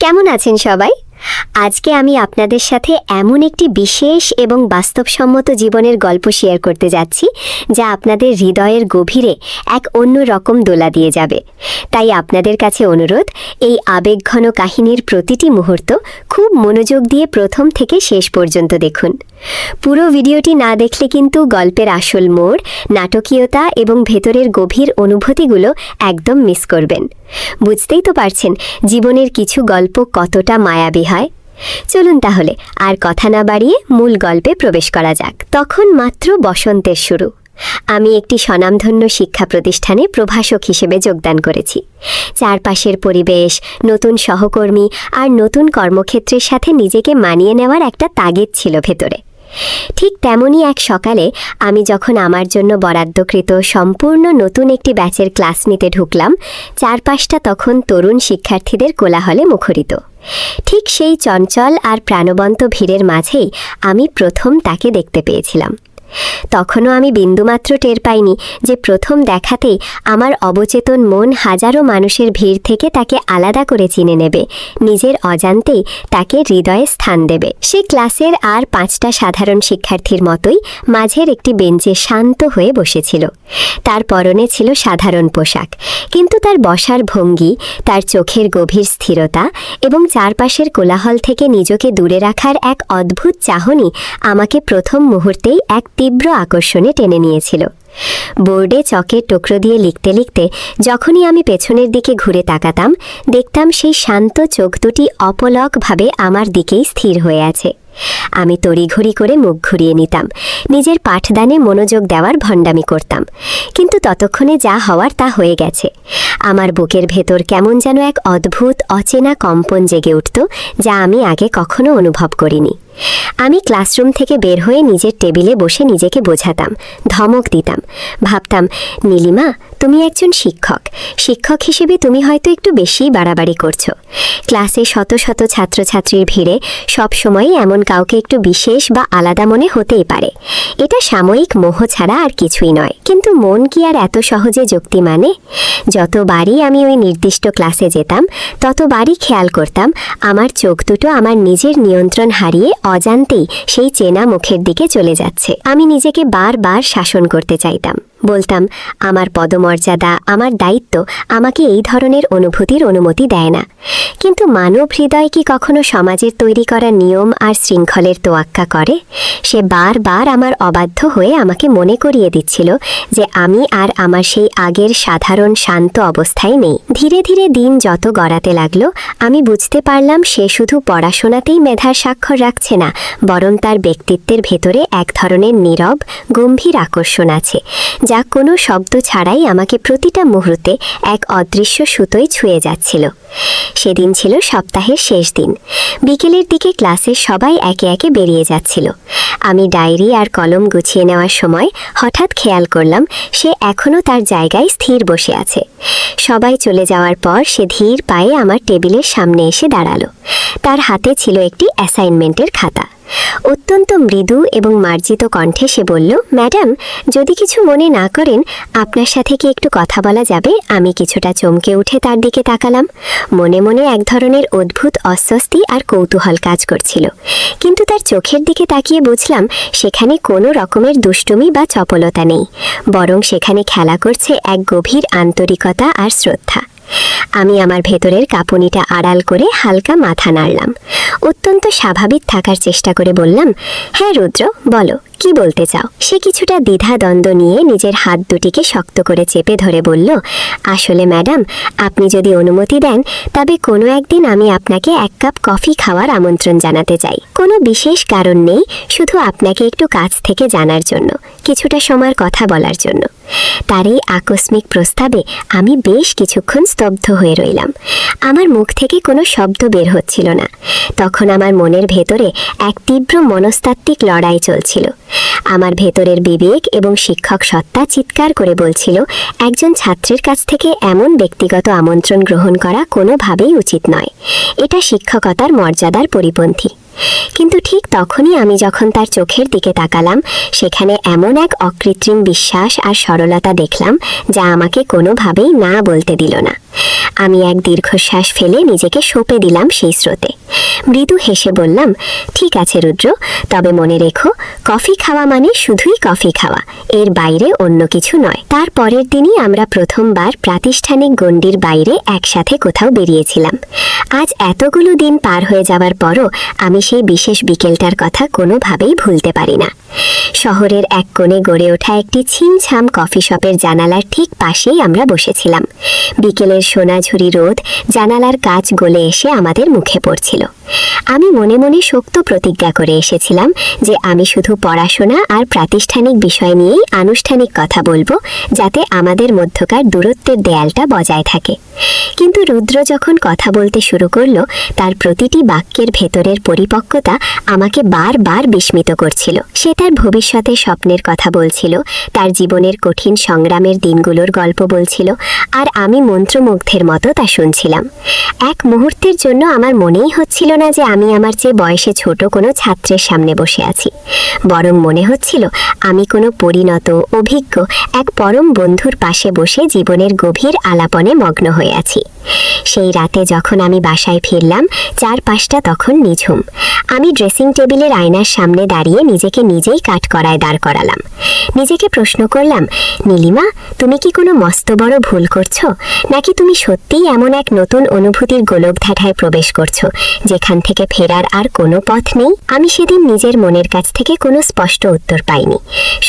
কেমন আছেন সবাই? আজকে আমি আপনাদের সাথে এমন একটি বিশেষ এবং বাস্তবসম্মত জীবনের গল্প শেয়ার করতে যাচ্ছি যা আপনাদের হৃদয়ের গভীরে এক অন্য রকম দোলা দিয়ে যাবে। তাই আপনাদের কাছে অনুরোধ, এই আবেগঘন কাহিনীর প্রতিটি মুহূর্ত খুব মনোযোগ দিয়ে প্রথম থেকে শেষ পর্যন্ত দেখুন। পুরো ভিডিওটি না দেখলে কিন্তু গল্পের আসল মোড়, নাটকীয়তা এবং ভেতরের গভীর অনুভূতিগুলো একদম মিস করবেন। বুঝতেই তো পারছেন জীবনের কিছু গল্প কতটা মায়াবী হয়। চলুন তাহলে আর কথা না বাড়িয়ে মূল গল্পে প্রবেশ করা যাক। তখন মাত্র বসন্তের শুরু। আমি একটি স্বনামধন্য শিক্ষা প্রতিষ্ঠানে প্রভাষক হিসেবে যোগদান করেছি। চারপাশের পরিবেশ, নতুন সহকর্মী আর নতুন কর্মক্ষেত্রের সাথে নিজেকে মানিয়ে নেওয়ার একটা তাগিদ ছিল ভেতরে। ঠিক তেমনই এক সকালে আমি যখন আমার জন্য বরাদ্দকৃত সম্পূর্ণ নতুন একটি ব্যাচের ক্লাস নিতে ঢুকলাম, চারপাশটা তখন তরুণ শিক্ষার্থীদের কোলাহলে মুখরিত। ঠিক সেই চঞ্চল আর প্রাণবন্ত ভিড়ের মাঝেই আমি প্রথম তাকে দেখতে পেয়েছিলাম। তখনও আমি বিন্দুমাত্র টের পাইনি যে প্রথম দেখাতেই আমার অবচেতন মন হাজারো মানুষের ভিড় থেকে তাকে আলাদা করে চিনে নেবে, নিজের অজান্তেই তাকে হৃদয়ে স্থান দেবে। সে ক্লাসের আর 5টা সাধারণ শিক্ষার্থীর মতোই মাঝের একটি বেঞ্চে শান্ত হয়ে বসেছিল। তার পরনে ছিল সাধারণ পোশাক, কিন্তু তার বসার ভঙ্গি, তার চোখের গভীর স্থিরতা এবং চারপাশের কোলাহল থেকে নিজেকে দূরে রাখার এক অদ্ভুত চাহনি আমাকে প্রথম মুহূর্তেই এক তীব্র আকর্ষণে টেনে নিয়েছিল। বোর্ডে চকের টুকরো দিয়ে লিখতে লিখতে যখনই আমি পেছনের দিকে ঘুরে তাকাতাম, দেখতাম সেই শান্ত চোখ দুটি অপলকভাবে আমার দিকেই স্থির হয়ে আছে। আমি তড়িঘড়ি করে মুখ ঘুরিয়ে নিতাম, নিজের পাঠদানে মনোযোগ দেওয়ার ভণ্ডামি করতাম। কিন্তু ততক্ষণে যা হওয়ার তা হয়ে গেছে। আমার বুকের ভেতর কেমন যেন এক অদ্ভুত অচেনা কম্পন জেগে উঠত, যা আমি আগে কখনো অনুভব করিনি। আমি ক্লাসরুম থেকে বের হয়ে নিজের টেবিলে বসে নিজেকে বোঝাতাম, ধমক দিতাম। ভাবতাম, নীলিমা, তুমি একজন শিক্ষক। শিক্ষক হিসেবে তুমি হয়তো একটু বেশিই বাড়াবাড়ি করছো। ক্লাসে শত শত ছাত্রছাত্রীর ভিড়ে সবসময়ই এমন কাউকে একটু বিশেষ বা আলাদা মনে হতেই পারে। এটা সাময়িক মোহ ছাড়া আর কিছুই নয়। কিন্তু মন কি আর এত সহজে যুক্তি মানে? যতবারই আমি ওই নির্দিষ্ট ক্লাসে যেতাম, ততবারই খেয়াল করতাম আমার চোখ দুটো আমার নিজের নিয়ন্ত্রণ হারিয়ে অজান্তেই সেই চেনা মুখের দিকে চলে যাচ্ছে। আমি নিজেকে বারবার শাসন করতে চাইতাম। বলতাম, আমার পদমর্যাদা, আমার দায়িত্ব আমাকে এই ধরনের অনুভূতির অনুমতি দেয় না। কিন্তু মানব হৃদয় কি কখনো সমাজের তৈরি করা নিয়ম আর শৃঙ্খলের তোয়াক্কা করে? সে বারবার আমার অবাধ্য হয়ে আমাকে মনে করিয়ে দিচ্ছিল যে আমি আর আমার সেই আগের সাধারণ শান্ত অবস্থায় নেই। ধীরে ধীরে দিন যত গড়াতে লাগলো, আমি বুঝতে পারলাম সে শুধু পড়াশোনাতেই মেধার স্বাক্ষর রাখছে না, বরং তার ব্যক্তিত্বের ভেতরে এক ধরনের নীরব, গম্ভীর আকর্ষণ আছে, যা কোনো শব্দ ছাড়াই আমাকে প্রতিটা মুহূর্তে এক অদৃশ্য সুতোয় ছুঁয়ে যাচ্ছিল। সেদিন ছিল সপ্তাহের শেষ দিন। বিকেলের দিকে ক্লাসের সবাই একে একে বেরিয়ে যাচ্ছিল। আমি ডায়েরি আর কলম গুছিয়ে নেওয়ার সময় হঠাৎ খেয়াল করলাম সে এখনও তার জায়গায় স্থির বসে আছে। সবাই চলে যাওয়ার পর সে ধীর পায়ে আমার টেবিলের সামনে এসে দাঁড়ালো। তার হাতে ছিল একটি অ্যাসাইনমেন্টের খাতা। অত্যন্ত মৃদু এবং মার্জিত কণ্ঠে সে বলল, ম্যাডাম, যদি কিছু মনে না করেন, আপনার সাথে কি একটু কথা বলা যাবে? আমি কিছুটা চমকে উঠে তার দিকে তাকালাম। মনে মনে এক ধরনের অদ্ভুত অস্বস্তি আর কৌতূহল কাজ করছিল, কিন্তু তার চোখের দিকে তাকিয়ে বুঝলাম সেখানে কোনো রকমের দুষ্টুমি বা চপলতা নেই, বরং সেখানে খেলা করছে এক গভীর আন্তরিকতা আর শ্রদ্ধা। আমি আমার ভেতরের কাঁপুনিটা আড়াল করে হালকা মাথা নাড়লাম। অত্যন্ত স্বাভাবিক থাকার চেষ্টা করে বললাম, হ্যাঁ রুদ্র, বলো, কি বলতে চাও? সে কিছুটা দ্বিধাদ্বন্দ্ব নিয়ে নিজের হাত দুটিকে শক্ত করে চেপে ধরে বলল, আসলে ম্যাডাম, আপনি যদি অনুমতি দেন, তবে কোনো একদিন আমি আপনাকে 1 কাপ কফি খাওয়ার আমন্ত্রণ জানাতে চাই। কোনো বিশেষ কারণ নেই, শুধু আপনাকে একটু কাছ থেকে জানার জন্য, কিছুটা সময়ের কথা বলার জন্য। তার এই আকস্মিক প্রস্তাবে আমি বেশ কিছুক্ষণ স্তব্ধ হয়ে রইলাম। আমার মুখ থেকে কোনো শব্দ বের হচ্ছিল না। তখন আমার মনের ভেতরে এক তীব্র মনস্তাত্ত্বিক লড়াই চলছিল। আমার ভেতরের বিবেক এবং শিক্ষক সত্তা চিৎকার করে বলছিল, একজন ছাত্রের কাছ থেকে এমন ব্যক্তিগত আমন্ত্রণ গ্রহণ করা কোনোভাবেই উচিত নয়। এটা শিক্ষকতার মর্যাদার পরিপন্থী। কিন্তু ঠিক তখনই আমি যখন তার চোখের দিকে তাকালাম, সেখানে এমন এক অকৃত্রিম বিশ্বাস আর সরলতা দেখলাম যা আমাকে কোনোভাবেই না বলতে দিল না। আমি এক দীর্ঘশ্বাস ফেলে নিজেকে সঁপে দিলাম সেই স্রোতে। মৃদু হেসে বললাম, ঠিক আছে রুদ্র, তবে মনে রেখো, কফি খাওয়া মানে শুধুই কফি খাওয়া, এর বাইরে অন্য কিছু নয়। তার পরের দিনই আমরা প্রথমবার প্রাতিষ্ঠানিক গণ্ডির বাইরে একসাথে কোথাও বেরিয়েছিলাম। আজ এতগুলো দিন পার হয়ে যাওয়ার পরও আমি সেই বিশেষ বিকেলটার কথা কোনোভাবেই ভুলতে পারি না। শহরের এক কোণে গড়ে ওঠা একটি ছিমছাম কফি শপের জানালার ঠিক পাশেই আমরা বসেছিলাম। বিকেলের সোনাঝুরি রোদ জানালার কাচ গলে এসে আমাদের মুখে পড়ছিল। আমি মনে মনে শক্ত প্রতিজ্ঞা করে এসেছিলাম যে আমি শুধু পড়াশোনা আর প্রাতিষ্ঠানিক বিষয় নিয়েই আনুষ্ঠানিক কথা বলবো, যাতে আমাদের মধ্যকার দূরত্বের দেয়ালটা বজায় থাকে। কিন্তু রুদ্র যখন কথা বলতে শুরু করলো, তার প্রতিটি বাক্যের ভেতরের পরিপক্কতা আমাকে বারবার বিস্মিত করছিল। সে তার ভবিষ্যতের স্বপ্নের কথা বলছিল, তার জীবনের কঠিন সংগ্রামের দিনগুলোর গল্প বলছিল, আর আমি মন্ত্রমুগ্ধের মতো তা শুনছিলাম। এক মুহূর্তের জন্য আমার মনেই হচ্ছিল না যে আমি আমার চেয়ে বয়সে ছোট কোনো ছাত্রের সামনে বসে আছি, বরং মনে হচ্ছিল আমি কোনো পরিণত অভিজ্ঞ এক পরম বন্ধুর পাশে বসে জীবনের গভীর আলাপনে মগ্ন হয়ে আছি। সেই রাতে যখন আমি বাসায় ফিরলাম, চারপাশটা তখন নিঝুম। আমি ড্রেসিং টেবিলের আয়নার সামনে দাঁড়িয়ে নিজেকে নিজেই কাঠগড়ায় দাঁড় করালাম। নিজেকে প্রশ্ন করলাম, নীলিমা, তুমি কি কোনো মস্ত বড় ভুল করছো, নাকি তুমি সত্যিই এমন এক নতুন অনুভূতির গোলকধাঁধায় প্রবেশ করছো যেখান থেকে ফেরার আর কোনো পথ নেই? আমি সেদিন নিজের মনের কাছ থেকে কোনো স্পষ্ট উত্তর পাইনি,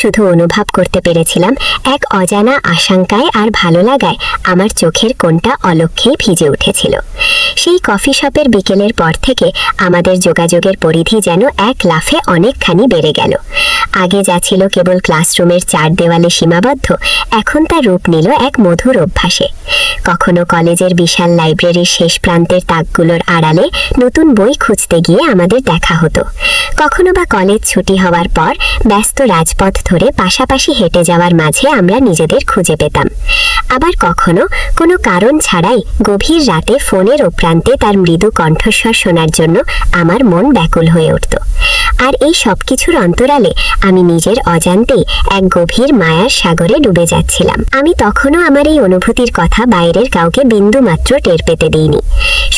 শুধু অনুভব করতে পেরেছিলাম এক অজানা আশঙ্কায় আর ভালো লাগায় আমার চোখের কোণটা অলক্ষ্যেই ভিজে উঠেছিল। সেই কফি শপের বিকেলের পর থেকে আমাদের যোগাযোগের পরিধি যেন এক লাফে অনেকখানি বেড়ে গেল। আগে যা ছিল কেবল ক্লাসরুমের চার দেওয়ালে সীমাবদ্ধ, এখন তা রূপ নিল এক মধুর অভ্যাসে। কখনো কলেজের বিশাল লাইব্রেরির শেষ প্রান্তের তাকগুলোর আড়ালে নতুন বই খুঁজতে গিয়ে আমাদের দেখা হতো, কখনো বা কলেজ ছুটি হওয়ার পর ব্যস্ত রাজপথ ধরে পাশাপাশি হেঁটে যাওয়ার মাঝে আমরা নিজেদের খুঁজে পেতাম। আবার কখনো কোনো কারণ ছাড়াই গভীর রাতে ফোনের প্রান্তে তার মৃদু কণ্ঠস্বর শোনার জন্য আমার মন ব্যাকুল হয়ে উঠত। আর এই সব কিছুর অন্তরালে আমি নিজের অজান্তেই এক গভীর মায়ার সাগরে ডুবে যাচ্ছিলাম। আমি তখনও আমার এই অনুভূতির কথা বাইরের কাউকে বিন্দু মাত্র টের পেতে দিইনি।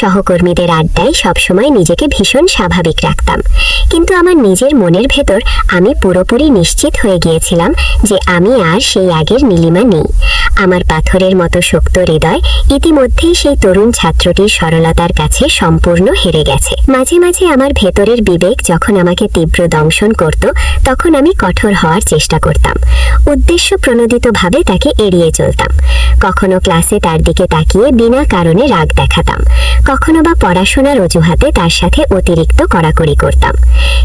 সহকর্মীদের আড্ডায় সবসময় নিজেকে ভীষণ স্বাভাবিক রাখতাম, কিন্তু আমার নিজের মনের ভেতর আমি পুরোপুরি নিশ্চিত হয়ে গিয়েছিলাম যে আমি আর সেই আগের নীলিমা নেই। আমার পাথরের মতো শক্ত হৃদয় ইতিমধ্যেই সেই তরুণ ছাত্রটির সরলতার কাছে সম্পূর্ণ হেরে গেছে। মাঝে মাঝে আমার ভেতরের বিবেক যখন আমাকে তীব্র দংশন করত, তখন আমি কঠোর হওয়ার চেষ্টা করতাম, উদ্দেশ্য প্রণোদিতভাবে তাকে এড়িয়ে চলতাম। কখনো ক্লাসে তার দিকে তাকিয়ে বিনা কারণে রাগ দেখাতাম, কখনো বা পড়াশোনার অজুহাতে তার সাথে অতিরিক্ত কড়াকড়ি করতাম।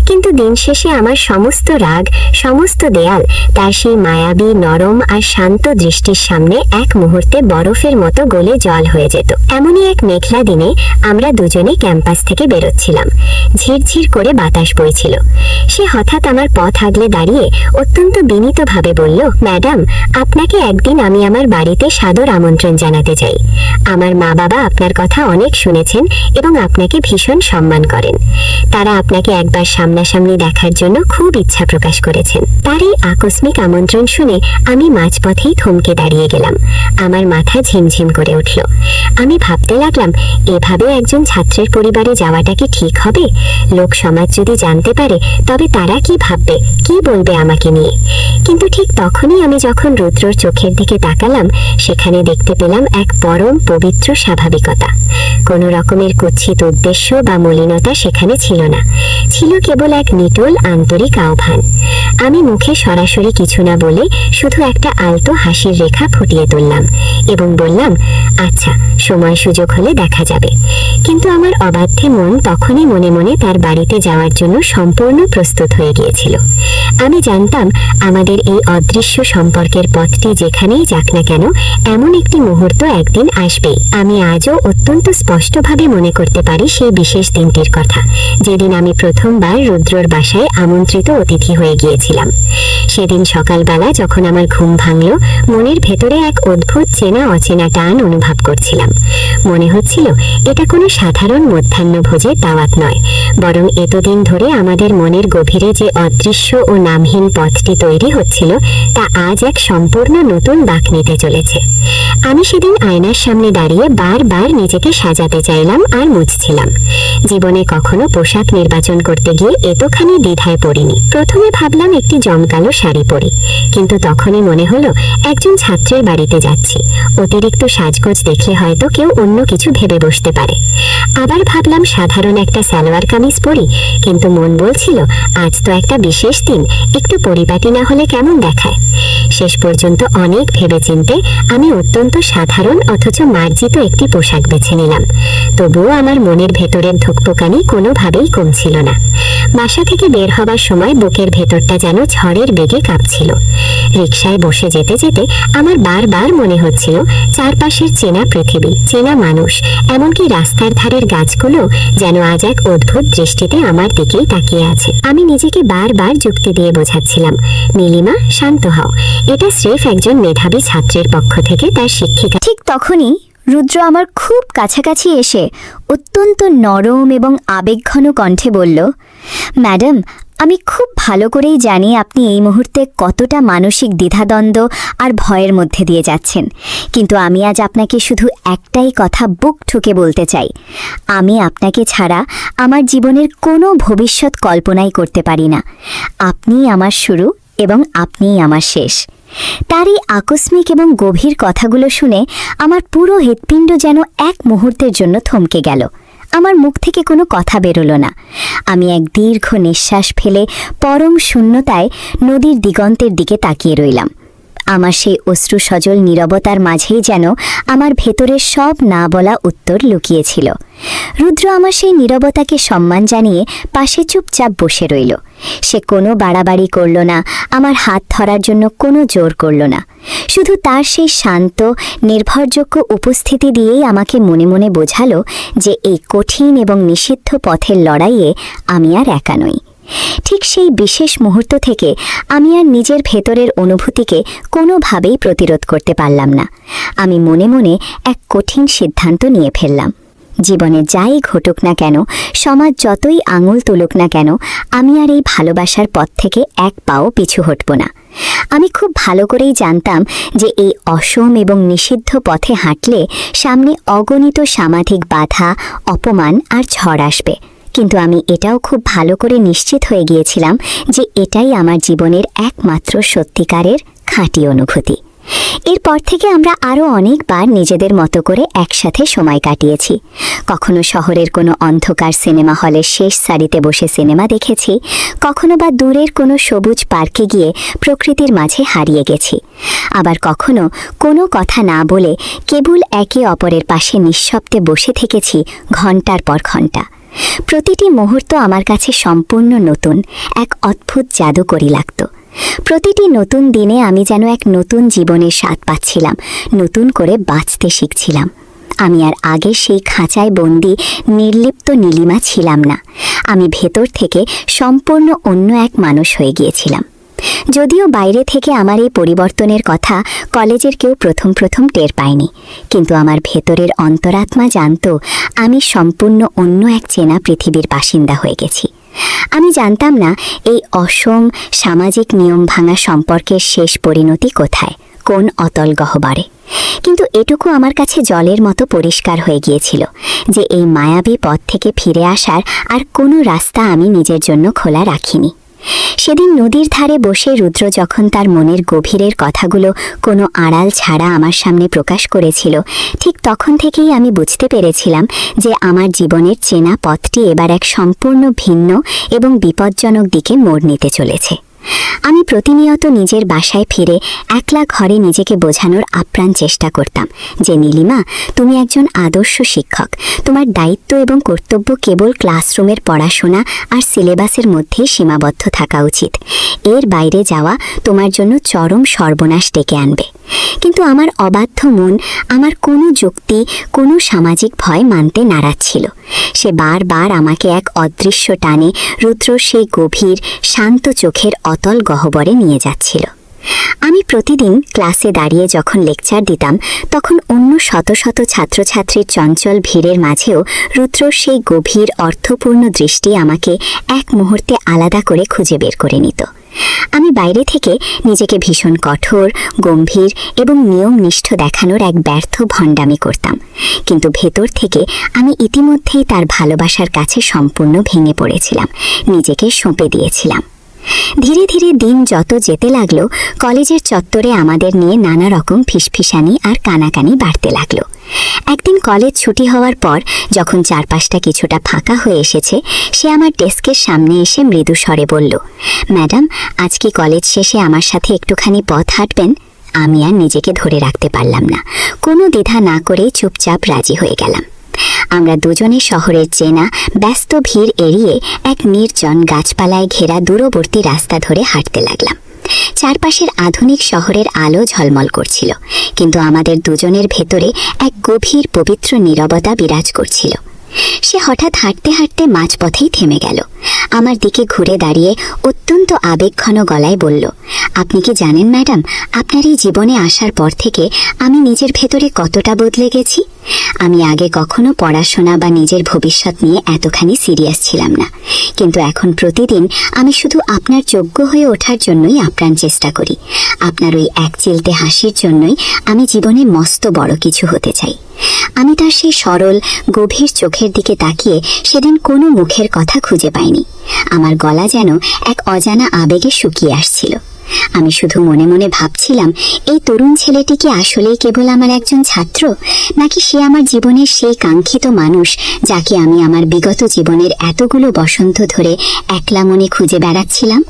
কিন্তু দিন শেষে আমার সমস্ত রাগ, সমস্ত দেয়াল তার সেই মায়াবী, নরম আর শান্ত দৃষ্টির সামনে এক মুহূর্তে বরফের মতো গলে জল হয়ে যেত। এমনই এক মেঘলা দিনে আমরা দুজনে ক্যাম্পাস থেকে বেরোচ্ছিলাম। ঝিরঝির করে বাতাস বইছিল। সে হঠাৎ আমার পথ আগলে দাঁড়িয়ে অত্যন্ত বিনীতভাবে বলল, ম্যাডাম, আপনাকে একদিন আমি আমার বাড়িতে সাদর আমন্ত্রণ জানাতে চাই। আমার মা বাবা আপনার কথা অনেক শুনেছেন এবং আপনাকে ভীষণ সম্মান করেন। তারা আপনাকে একবার সামনাসামনি দেখার জন্য খুব ইচ্ছা প্রকাশ করেছেন। তার এই আকস্মিক আমন্ত্রণ শুনে আমি মাঝপথেই থমকে দাঁড়িয়ে গেলাম। আমার মাথা ঝিমঝিম করে উঠল। আমি ভাবতে লাগলাম, এভাবে একজন ছাত্রের পরিবারে যাওয়াটা কি ঠিক হবে? লোক সমাজ যদি জানতে পারে, তবে তারা কি ভাববে, কি বলবে আমাকে নিয়ে? কিন্তু ঠিক তখনই আমি যখন রুদ্রর চোখের দিকে তাকালাম, সেখানে দেখতে পেলাম এক পরম পবিত্র স্বাভাবিকতা। কোনো রকমের কুৎসিত উদ্দেশ্য বা মলিনতা সেখানে ছিল না, ছিল কেবল এক নিটোল আন্তরিক আহ্বান। আমি মুখে সরাসরি কিছু না বলে শুধু একটা আলতো হাসির রেখা ফুটিয়ে তুললাম এবং বললাম, আচ্ছা, সময় সুযোগ হলে দেখা যাবে। কিন্তু আমার অবাধ্য মন তখনই মনে মনে তার বাড়িতে যাওয়ার জন্য সম্পূর্ণ প্রস্তুত হয়ে গিয়েছিল। আমি জানতাম আমাদের এই অদৃশ্য সম্পর্কের পথটি যেখানেই যাক না কেন, এমন একটি মুহূর্ত একদিন আসবেই। আমি আজও অত্যন্ত স্পষ্টভাবে মনে করতে পারি সেই বিশেষ দিনটির কথা, যেদিন আমি প্রথমবার রুদ্রর বাসায় আমন্ত্রিত অতিথি হয়ে গিয়েছিলাম। সেদিন সকালবেলা যখন আমার ঘুম ভাঙল, মনের ভেতরে এক অদ্ভুত চেনা অচেনা টান অনুভব করছিলাম। মনে হচ্ছিল এটা কোনো সাধারণ মধ্যাহ্ন ভোজের দাওয়াত নয়, বরং এতদিন ধরে আমাদের মনের গভীরে যে অদৃশ্য ও নামহীন পথটি তৈরি হচ্ছিল তা আজ এক সম্পূর্ণ নতুন বাঁক নিতে চলেছে। আমি সেদিন আয়নার সামনে দাঁড়িয়ে বারবার নিজেকে সাজাতে চাইলাম আর মুছছিলাম। জীবনে কখনো পোশাক নির্বাচন করতে গিয়ে এতখানি দ্বিধায় পড়িনি। প্রথমে ভাবলাম একটি জমকালো শাড়ি পরি, কিন্তু তখনই মনে হলো একজন ছাত্রের বাড়িতে যাচ্ছি, অতিরিক্ত সাজগোজ দেখলে হয়তো কেউ অন্য কিছু ভেবে বসতে পারে। আবার ভাবলাম সাধারণ একটা সালোয়ার কামিজ পরি, কিন্তু মন বলছিল আজ তো একটা বিশেষ দিন, একটু পরিপাটি না হলে কেমন দেখায়। শেষ পর্যন্ত অনেক ভেবেচিন্তে আমি অত্যন্ত সাধারণ অথচ মার্জিত একটি পোশাক বেছে নিলাম। তবুও আমার মনের ভেতরের ধুকপুকানি কোনোভাবেই কমছিল না। বাসা থেকে বের হবার সময় বুকের ভেতরটা যেন ঝড়ের বেগে কাঁপছিল। রিকশায় বসে যেতে যেতে আমার বারবার মনে হচ্ছিল চারপাশের চেনা পৃথিবী, চেনা মানুষ, এমনকি রাস্তার ধারের গাছগুলো যেন আজ এক অদ্ভুত দৃষ্টিতে আমার দিকেই তাকিয়ে আছে। আমি নিজেকে বারবার যুক্তি দিয়ে বোঝাচ্ছিলাম, নীলিমা শান্ত হও, এটা স্রেফ একজন মেধাবী ছাত্রের পক্ষ থেকে তার শিক্ষিকা। ঠিক তখনই রুদ্র আমার খুব কাছাকাছি এসে অত্যন্ত নরম এবং আবেগঘন কণ্ঠে বলল, ম্যাডাম, আমি খুব ভালো করেই জানি আপনি এই মুহূর্তে কতটা মানসিক দ্বিধাদ্বন্দ্ব আর ভয়ের মধ্যে দিয়ে যাচ্ছেন, কিন্তু আমি আজ আপনাকে শুধু একটাই কথা বুক ঠুকে বলতে চাই। আমি আপনাকে ছাড়া আমার জীবনের কোনো ভবিষ্যৎ কল্পনাই করতে পারি না। আপনিই আমার শুরু এবং আপনিই আমার শেষ। তার এই আকস্মিক এবং গভীর কথাগুলো শুনে আমার পুরো হৃৎপিণ্ড যেন এক মুহূর্তের জন্য থমকে গেল। আমার মুখ থেকে কোনো কথা বেরোলো না। আমি এক দীর্ঘ নিঃশ্বাস ফেলে পরম শূন্যতায় নদীর দিগন্তের দিকে তাকিয়ে রইলাম। আমার সেই অশ্রু সজল নীরবতার মাঝেই যেন আমার ভেতরের সব না বলা উত্তর লুকিয়েছিল। রুদ্র আমার সেই নীরবতাকে সম্মান জানিয়ে পাশে চুপচাপ বসে রইল। সে কোনো বাড়াবাড়ি করল না, আমার হাত ধরার জন্য কোনো জোর করল না। শুধু তার সেই শান্ত নির্ভরযোগ্য উপস্থিতি দিয়েই আমাকে মনে মনে বোঝালো যে এই কঠিন এবং নিষিদ্ধ পথের লড়াইয়ে আমি আর একা নই। ঠিক সেই বিশেষ মুহূর্ত থেকে আমি আর নিজের ভেতরের অনুভূতিকে কোনোভাবেই প্রতিরোধ করতে পারলাম না। আমি মনে মনে এক কঠিন সিদ্ধান্ত নিয়ে ফেললাম। জীবনে যাই ঘটুক না কেন, সমাজ যতই আঙুল তুলুক না কেন, আমি আর এই ভালোবাসার পথ থেকে এক পাও পিছু হটব না। আমি খুব ভালো করেই জানতাম যে এই অসম এবং নিষিদ্ধ পথে হাঁটলে সামনে অগণিত সামাজিক বাধা, অপমান আর ঝড় আসবে, কিন্তু আমি এটাও খুব ভালো করে নিশ্চিত হয়ে গিয়েছিলাম যে এটাই আমার জীবনের একমাত্র সত্যিকারের খাঁটি অনুভূতি। এরপর থেকে আমরা আরও অনেকবার নিজেদের মতো করে একসাথে সময় কাটিয়েছি। কখনো শহরের কোনো অন্ধকার সিনেমা হলের শেষ সারিতে বসে সিনেমা দেখেছি, কখনো বা দূরের কোনো সবুজ পার্কে গিয়ে প্রকৃতির মাঝে হারিয়ে গেছি, আবার কখনো কোনো কথা না বলে কেবল একে অপরের পাশে নিঃশব্দে বসে থেকেছি ঘন্টার পর ঘন্টা। প্রতিটি মুহূর্ত আমার কাছে সম্পূর্ণ নতুন, এক অদ্ভুত জাদুকরী লাগত। প্রতিটি নতুন দিনে আমি যেন এক নতুন জীবনের স্বাদ পাচ্ছিলাম, নতুন করে বাঁচতে শিখছিলাম। আমি আর আগে সেই খাঁচায় বন্দি নির্লিপ্ত নীলিমা ছিলাম না। আমি ভেতর থেকে সম্পূর্ণ অন্য এক মানুষ হয়ে গিয়েছিলাম। যদিও বাইরে থেকে আমার এই পরিবর্তনের কথা কলেজের কেউ প্রথম প্রথম টের পায়নি, কিন্তু আমার ভেতরের অন্তরাত্মা জানত আমি সম্পূর্ণ অন্য এক চেনা পৃথিবীর বাসিন্দা হয়ে গেছি। আমি জানতাম না এই অসম সামাজিক নিয়ম ভাঙা সম্পর্কের শেষ পরিণতি কোথায়, কোন অতল গহ্বরে, কিন্তু এটুকু আমার কাছে জলের মতো পরিষ্কার হয়ে গিয়েছিল যে এই মায়াবী পথ থেকে ফিরে আসার আর কোনো রাস্তা আমি নিজের জন্য খোলা রাখিনি। সেদিন নদীর ধারে বসে রুদ্র যখন তার মনের গভীরের কথাগুলো কোনো আড়াল ছাড়া আমার সামনে প্রকাশ করেছিল, ঠিক তখন থেকেই আমি বুঝতে পেরেছিলাম যে আমার জীবনের চেনা পথটি এবার এক সম্পূর্ণ ভিন্ন এবং বিপজ্জনক দিকে মোড় নিতে চলেছে। আমি প্রতিনিয়ত নিজের বাসায় ফিরে একলা ঘরে নিজেকে বোঝানোর আপ্রাণ চেষ্টা করতাম যে নীলিমা, তুমি একজন আদর্শ শিক্ষক, তোমার দায়িত্ব এবং কর্তব্য কেবল ক্লাসরুমের পড়াশোনা আর সিলেবাসের মধ্যেই সীমাবদ্ধ থাকা উচিত। এর বাইরে যাওয়া তোমার জন্য চরম সর্বনাশ ডেকে আনবে। কিন্তু আমার অবাধ্য মন আমার কোনো যুক্তি, কোনো সামাজিক ভয় মানতে নারাজ ছিল। সে বারবার আমাকে এক অদৃশ্য টানে রুদ্র সেই গভীর শান্ত চোখের অতল গহ্বরে নিয়ে যাচ্ছিল। আমি প্রতিদিন ক্লাসে দাঁড়িয়ে যখন লেকচার দিতাম তখন অন্য শত শত ছাত্রছাত্রীর চঞ্চল ভিড়ের মাঝেও রুদ্রর সেই গভীর অর্থপূর্ণ দৃষ্টি আমাকে এক মুহূর্তে আলাদা করে খুঁজে বের করে নিত। আমি বাইরে থেকে নিজেকে ভীষণ কঠোর, গম্ভীর এবং নিয়মনিষ্ঠ দেখানোর এক ব্যর্থ ভণ্ডামি করতাম, কিন্তু ভেতর থেকে আমি ইতিমধ্যেই তার ভালোবাসার কাছে সম্পূর্ণ ভেঙে পড়েছিলাম, নিজেকে সঁপে দিয়েছিলাম। ধীরে ধীরে দিন যত যেতে লাগলো, কলেজের চত্বরে আমাদের নিয়ে নানা রকম ফিসফিসানি আর কানাকানি বাড়তে লাগলো। একদিন কলেজ ছুটি হওয়ার পর যখন চারপাশটা কিছুটা ফাঁকা হয়ে এসেছে, সে আমার ডেস্কের সামনে এসে মৃদু স্বরে বলল, ম্যাডাম, আজ কি কলেজ শেষে আমার সাথে একটুখানি পথ হাঁটবেন? আমি আর নিজেকে ধরে রাখতে পারলাম না, কোনো দ্বিধা না করেই চুপচাপ রাজি হয়ে গেলাম। আমরা দুজনে শহরের চেনা ব্যস্ত ভিড় এড়িয়ে এক নির্জন গাছপালায় ঘেরা দূরবর্তী রাস্তা ধরে হাঁটতে লাগলাম। চারপাশের আধুনিক শহরের আলো ঝলমল করছিল, কিন্তু আমাদের দুজনের ভেতরে এক গভীর পবিত্র নীরবতা বিরাজ করছিল। সে হঠাৎ হাঁটতে হাঁটতে মাঝপথেই থেমে গেল, আমার দিকে ঘুরে দাঁড়িয়ে অত্যন্ত আবেগঘন গলায় বলল, আপনি কি জানেন ম্যাডাম, আপনার এই জীবনে আসার পর থেকে আমি নিজের ভেতরে কতটা বদলে গেছি। আমি আগে কখনো পড়াশোনা বা নিজের ভবিষ্যৎ নিয়ে এতখানি সিরিয়াস ছিলাম না, কিন্তু এখন প্রতিদিন আমি শুধু আপনার যোগ্য হয়ে ওঠার জন্যই আপ্রাণ চেষ্টা করি। আপনার ওই এক চিলতে হাসির জন্যই আমি জীবনে মস্ত বড় কিছু হতে চাই। আমি তার সেই সরল গভীর চোখের দিকে তাকিয়ে সেদিন কোনো মুখের কথা খুঁজে পাইনি। আমার গলা যেন এক অজানা আবেগে শুকিয়ে আসছিল। আমি শুধু মনে মনে ভাবছিলাম, এই তরুণ ছেলেটি কি আসলেই কেবল আমার একজন ছাত্র, নাকি সে আমার জীবনের সেই কাঙ্ক্ষিত মানুষ যাকে আমি আমার বিগত জীবনের এতগুলো বসন্ত ধরে একলা মনে খুঁজে বেড়াচ্ছিলাম।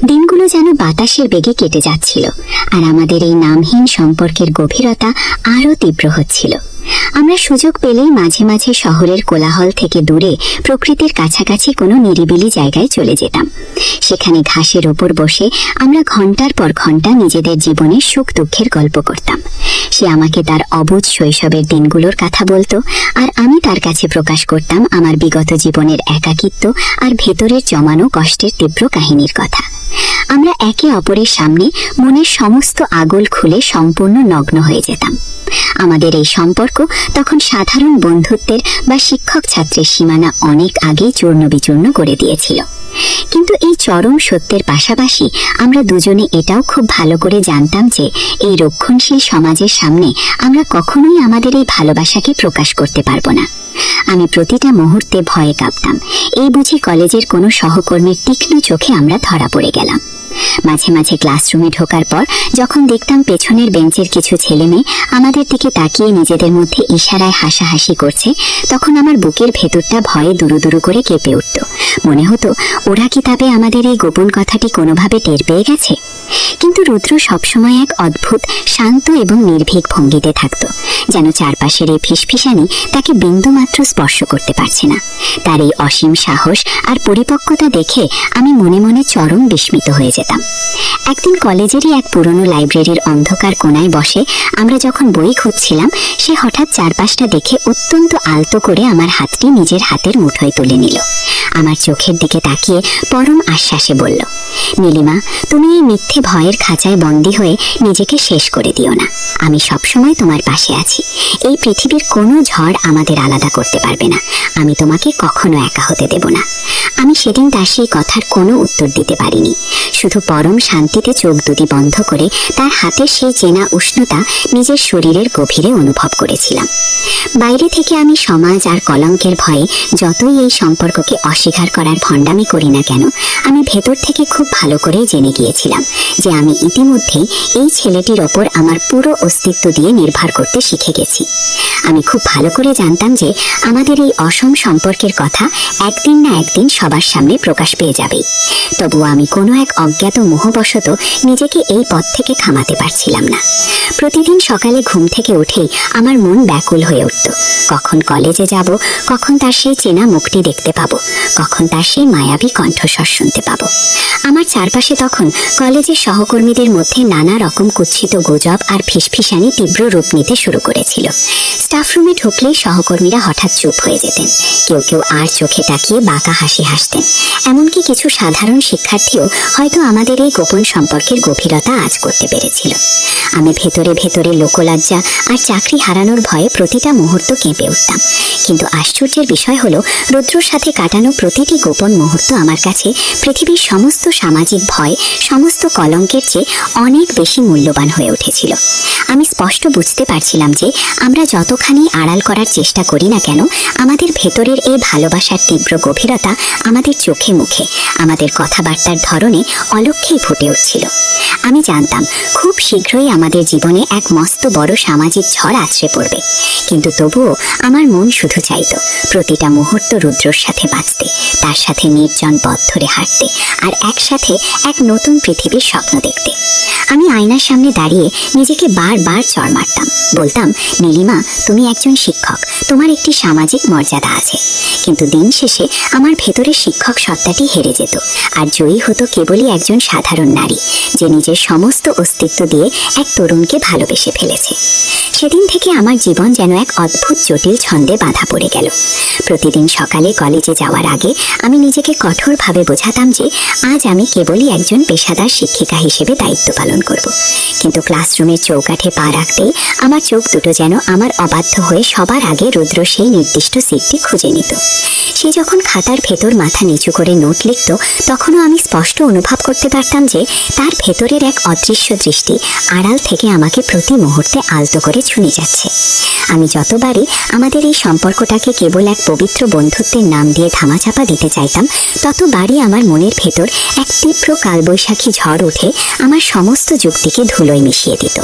দিনগুলো যেন বাতাসের বেগে কেটে যাচ্ছিল, আর আমাদের এই নামহীন সম্পর্কের গভীরতা আরও তীব্র হচ্ছিল। আমরা সুযোগ পেলেই মাঝে মাঝে শহরের কোলাহল থেকে দূরে প্রকৃতির কাছাকাছি কোনো নিরিবিলি জায়গায় চলে যেতাম। সেখানে ঘাসের ওপর বসে আমরা ঘন্টার পর ঘন্টা নিজেদের জীবনের সুখ দুঃখের গল্প করতাম। সে আমাকে তার অবুঝ শৈশবের দিনগুলোর কথা বলতো, আর আমি তার কাছে প্রকাশ করতাম আমার বিগত জীবনের একাকিত্ব আর ভেতরের জমানো কষ্টের তীব্র কাহিনীর কথা। আমরা একে অপরের সামনে মনের সমস্ত আগল খুলে সম্পূর্ণ নগ্ন হয়ে যেতাম। আমাদের এই সম্পর্ক তখন সাধারণ বন্ধুত্বের বা শিক্ষক ছাত্রের সীমানা অনেক আগেই চূর্ণ বিচূর্ণ করে দিয়েছিল। কিন্তু এই চরম সত্যের পাশাপাশি আমরা দুজনে এটাও খুব ভালো করে জানতাম যে এই রক্ষণশীল সমাজের সামনে আমরা কখনোই আমাদের এই ভালোবাসাকে প্রকাশ করতে পারবো না। আমি প্রতিটা মুহূর্তে ভয়ে কাঁপতাম, এই বুঝি কলেজের কোনো সহকর্মীর তীক্ষ্ণ চোখে আমরা ধরা পড়ে গেলাম। মাঝে মাঝে ক্লাসরুমে ঢোকার পর যখন দেখতাম পেছনের বেঞ্চের কিছু ছেলে মেয়ে আমাদের দিকে তাকিয়ে নিজেদের মধ্যে ইশারায় হাসাহাসি করছে, তখন আমার বুকের ভেতরটা ভয়ে দুরু দুরু করে কেঁপে উঠত। মনে হতো, ওরা কি তবে আমাদের এই গোপন কথাটি কোনোভাবে টের পেয়ে গেছে? কিন্তু রুদ্র সবসময় এক অদ্ভুত শান্ত এবং নির্ভীক ভঙ্গিতে থাকত, যেন চারপাশের এই ফিসফিসানি তাকে বিন্দুমাত্র স্পর্শ করতে পারছে না। তার এই অসীম সাহস আর পরিপক্কতা দেখে আমি মনে মনে চরম বিস্মিত হয়ে যেতাম। একদিন কলেজেরই এক পুরনো লাইব্রেরির অন্ধকার কোণায় বসে আমরা যখন বই খুঁজছিলাম, সে হঠাৎ চারপাশটা দেখে অত্যন্ত আলতো করে আমার হাতটি নিজের হাতের মুঠোয় তুলে নিল। আমার চোখের দিকে তাকিয়ে পরম আশ্বাসে বলল, নীলিমা, তুমি এই মিথ্যে ভয়ের খাঁচায় বন্দী হয়ে নিজেকে শেষ করে দিও না। আমি সবসময় তোমার পাশে আছি। এই পৃথিবীর কোনো ঝড় আমাদের আলাদা করতে পারবে না। আমি তোমাকে কখনো একা হতে দেব না। আমি সেদিন তার সেই কথার কোনো উত্তর দিতে পারিনি, শুধু পরম শান্তিতে চোখ দুটি বন্ধ করে তার হাতের সেই চেনা উষ্ণতা নিজের শরীরের গভীরে অনুভব করেছিলাম। বাইরে থেকে আমি সমাজ আর কলঙ্কের ভয়ে যতই এই সম্পর্ককে অস্বীকার করার ভণ্ডামি করি না কেন, আমি ভেতর থেকে খুব ভালো করেই জেনে গিয়েছিলাম যে আমি ইতিমধ্যেই এই ছেলেটির ওপর আমার পুরো অস্তিত্ব দিয়ে নির্ভর করতে শিখে গেছি। আমি খুব ভালো করে জানতাম যে আমাদের এই অসম সম্পর্কের কথা একদিন না একদিন সবার সামনে প্রকাশ পেয়ে যাবে। তবুও আমি কোনো এক অজ্ঞাত মোহবশত নিজেকে এই পথ থেকে থামাতে পারছিলাম না। প্রতিদিন সকালে ঘুম থেকে উঠেই আমার মন ব্যাকুল হয়ে উঠত। কখন কলেজে যাব, কখন তার সেই চেনা মুখটি দেখতে পাবো, কখন তার সেই মায়াবী কণ্ঠস্বর শুনতে পাবো। আমার চারপাশে তখন কলেজের সহকর্মীদের মধ্যে নানা রকম কুৎসিত গুজব আর ফিসফিসানি তীব্র রূপ নিতে শুরু করেছিল। স্টাফ রুমে ঢুকলেই সহকর্মীরা হঠাৎ চুপ হয়ে যেতেন, কেউ কেউ আর চোখে তাকিয়ে বাঁকা হাসি হাসতেন। এমনকি কিছু সাধারণ শিক্ষার্থীও হয়তো আমাদের এই গোপন সম্পর্কের গভীরতা আঁচ করতে পেরেছিল। আমি ভেতরে ভেতরে লোকলজ্জা আর চাকরি হারানোর ভয়ে প্রতিটা মুহূর্ত কেঁপে উঠতাম। কিন্তু আশ্চর্যের বিষয় হলো, রুদ্রর সাথে কাটানো প্রতিটি গোপন মুহূর্ত আমার কাছে পৃথিবীর সমস্ত সামাজিক ভয়, সমস্ত কলঙ্কের চেয়ে অনেক বেশি মূল্যবান হয়ে উঠেছিল। আমি স্পষ্ট বুঝতে পারছিলাম যে আমরা যতখানি আড়াল করার চেষ্টা করি না কেন, আমাদের ভেতরের এই ভালোবাসার তীব্র গভীরতা আমাদের চোখে মুখে, আমাদের কথাবার্তার ধরনে অলক্ষ্যেই ফুটে উঠছিল। আমি জানতাম খুব শীঘ্রই আমাদের জীবনে এক মস্ত বড় সামাজিক ঝড় আছড়ে পড়বে, কিন্তু তবুও আমার মন শুধু চাইতো প্রতিটা মুহূর্ত রুদ্রর সাথে বাঁচতে, তার সাথে নির্জন পথ ধরে হাঁটতে আর একসাথে এক নতুন পৃথিবীর স্বপ্ন দেখতে। আমি আয়নার সামনে দাঁড়িয়ে নিজেকে বারবার চড় মারতাম, বলতাম, নীলিমা, তুমি একজন শিক্ষক, তোমার একটি সামাজিক মর্যাদা আছে। কিন্তু দিন শেষে আমার ভেতরের শিক্ষক সত্তাটি হেরে যেত, আর জয়ী হতো কেবলই একজন সাধারণ নারী, যে নিজের সমস্ত অস্তিত্ব দিয়ে এক তরুণকে ভালোবেসে ফেলেছে। সেদিন থেকে আমার জীবন যেন এক অদ্ভুত জটিল ছন্দে বাঁধা পড়ে গেল। প্রতিদিন সকালে কলেজে যাওয়ার আগে আমি নিজেকে কঠোরভাবে বোঝাতাম যে আজ আমি কেবলই একজন পেশাদার শিক্ষিকা হিসেবে দায়িত্ব পালন করব। কিন্তু ক্লাসরুমের চৌকাঠে পা রাখতেই আমার চোখ দুটো যেন আমার অবাধ্য হয়ে সবার আগে রুদ্র সেই নির্দিষ্ট সিটটি খুঁজে নিত। সে যখন খাতার ভেতর মাথা নিচু করে নোট লিখত, তখনও আমি স্পষ্ট অনুভব করতে পারতাম যে তার ভেতরের এক অদৃশ্য দৃষ্টি আড়াল থেকে আমাকে প্রতি মুহূর্তে আলতো করে ছুঁয়ে যাচ্ছে। আমি যতবারই আমাদের এই সম্পর্কটাকে কেবল এক পবিত্র বন্ধুত্বের নাম দিয়ে ধামাচাপা দিতে চাইতাম, ততবারই আমার মনের ভেতর এক তীব্র কালবৈশাখী ঝড় উঠে আমার সমস্ত যুক্তিকে ধুলোয় মিশিয়ে দিত।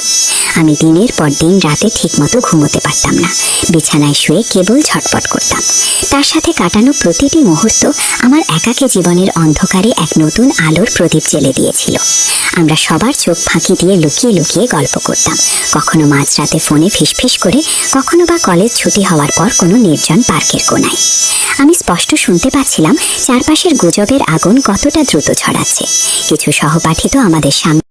আমি দিনের পর দিন রাতে ঠিকমতো ঘুমোতে পারতাম না, বিছানায় শুয়ে কেবল ঝটপট করতাম। তার সাথে কাটানো প্রতিটি মুহূর্ত আমার একাকী জীবনের অন্ধকারে এক নতুন আলোর প্রদীপ জ্বেলে দিয়েছিল। আমরা সবার চোখ ফাঁকি দিয়ে লুকিয়ে লুকিয়ে গল্প করতাম, কখনো মাঝরাতে ফোনে ফিসফিস করে, কখনো বা কলেজ ছুটি হওয়ার পর কোনো নির্জন পার্কের কোণায়। আমি স্পষ্ট শুনতে পাচ্ছিলাম চারপাশের গুজবের আগুন কতটা দ্রুত ছড়াচ্ছে। কিছু সহপাঠী তো আমাদের সামনে